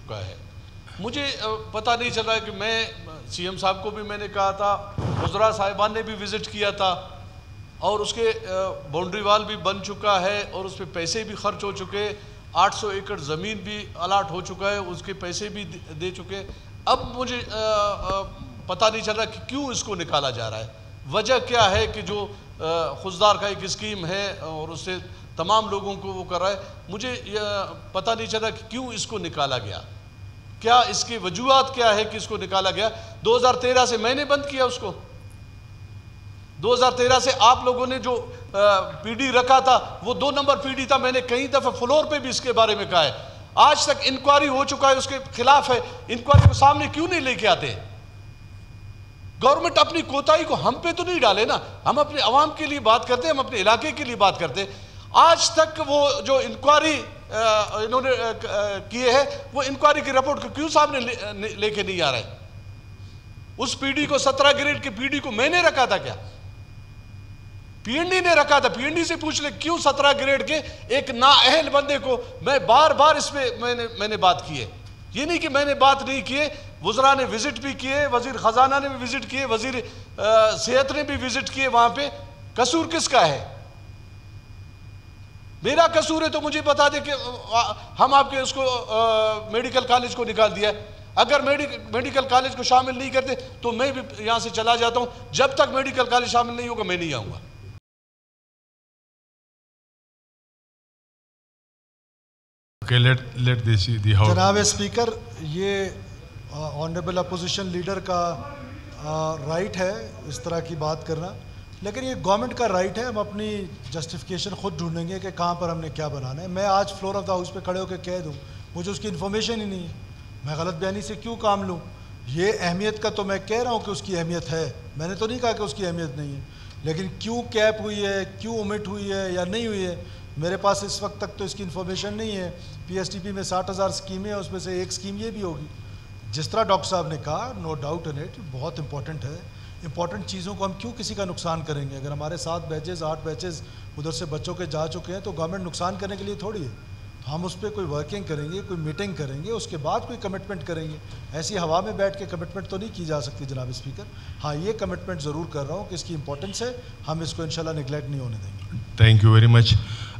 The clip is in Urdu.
چکا ہے. مجھے پتہ نہیں چل رہا ہے کہ میں سی ایم صاحب کو بھی میں نے کہا تھا, وزراء صاحبان نے بھی وزٹ کیا تھا, اور اس کے باؤنڈری وال بھی بن چکا ہے اور اس پہ پیسے بھی خرچ ہو چکے, 800 ایکڑ زمین بھی الاٹ ہو چکا ہے, اس کے پیسے بھی دے چکے. اب مجھے پتہ نہیں چل رہا کہ کیوں اس کو نکالا جا رہا ہے, وجہ کیا ہے کہ جو خوددار کا ایک اسکیم ہے اور اس سے تمام لوگوں کو وہ کر رہا ہے. مجھے پتہ نہیں چل رہا کہ کیوں اس کو نکالا گیا, کیا اس کی وجوہات کیا ہے کہ اس کو نکالا گیا. 2013 سے میں نے بند کیا اس کو, 2013 سے آپ لوگوں نے جو پی ڈی رکھا تھا وہ 2 نمبر پی ڈی تھا. میں نے کئی دفعہ فلور پہ بھی اس کے بارے میں کہا ہے, آج تک انکوائری ہو چکا ہے اس کے خلاف ہے, انکوائری کو سامنے کیوں نہیں لے کے آتے. گورنمنٹ اپنی کوتاہی کو ہم پہ تو نہیں ڈالے نا, ہم اپنے عوام کے لیے بات کرتے ہیں, ہم اپنے علاقے کے لیے بات کرتے ہیں. آج تک وہ جو انکوائری انہوں نے کیے ہے وہ انکوائری کی رپورٹ کو کیوں سامنے لے کے نہیں آ رہے. اس پی ڈی کو 17 گریڈ کے پی ڈی کو میں نے رکھا تھا کیا, پی این ڈی نے رکھا تھا. پی این ڈی سے پوچھ لے کیوں 17 گریڈ کے ایک نااہل بندے کو. میں بار بار اس پہ میں نے بات کی ہے, یہ نہیں کہ میں نے بات نہیں کیے. وزراء نے وزٹ بھی کیے, وزیر خزانہ نے بھی وزٹ کیے, وزیر صحت نے بھی وزٹ کیے. وہاں پہ قصور کس کا ہے؟ میرا قصور ہے تو مجھے بتا دے کہ ہم آپ کے اس کو میڈیکل کالج کو نکال دیا. اگر میڈیکل کالج کو شامل نہیں کرتے تو میں بھی یہاں سے چلا جاتا ہوں. جب تک میڈیکل کالج شامل نہیں ہوگا میں نہیں آؤں گا. جناب اسپیکر, یہ آنریبل اپوزیشن لیڈر کا رائٹ ہے اس طرح کی بات کرنا, لیکن یہ گورنمنٹ کا رائٹ ہے. ہم اپنی جسٹیفیکیشن خود ڈھونڈیں گے کہ کہاں پر ہم نے کیا بنانا ہے. میں آج فلور آف دا ہاؤس پہ کھڑے ہو کے کہہ دوں مجھے اس کی انفارمیشن ہی نہیں ہے, میں غلط بیانی سے کیوں کام لوں. یہ اہمیت کا تو میں کہہ رہا ہوں کہ اس کی اہمیت ہے, میں نے تو نہیں کہا کہ اس کی اہمیت نہیں ہے, لیکن کیوں کیپ ہوئی ہے, کیوں omit ہوئی ہے یا نہیں ہوئی ہے, میرے پاس اس وقت تک تو اس کی انفارمیشن نہیں ہے. پی ایس ٹی پی میں 60,000 اسکیمیں ہیں, اس میں سے ایک اسکیم یہ بھی ہوگی. جس طرح ڈاکٹر صاحب نے کہا, نو ڈاؤٹ ان اٹ, بہت امپورٹنٹ ہے. امپورٹنٹ چیزوں کو ہم کیوں کسی کا نقصان کریں گے؟ اگر ہمارے 7 بیچز 8 بیچز ادھر سے بچوں کے جا چکے ہیں تو گورنمنٹ نقصان کرنے کے لیے تھوڑی ہے. ہم اس پہ کوئی ورکنگ کریں گے, کوئی میٹنگ کریں گے, اس کے بعد کوئی کمٹمنٹ کریں گے. ایسی ہوا میں بیٹھ کے کمٹمنٹ تو نہیں کی جا سکتی جناب اسپیکر. ہاں, یہ کمٹمنٹ ضرور کر رہا ہوں کہ اس کی امپورٹنس ہے, ہم اس کو انشاءاللہ نگلیکٹ نہیں ہونے دیں گے. Thank you very much.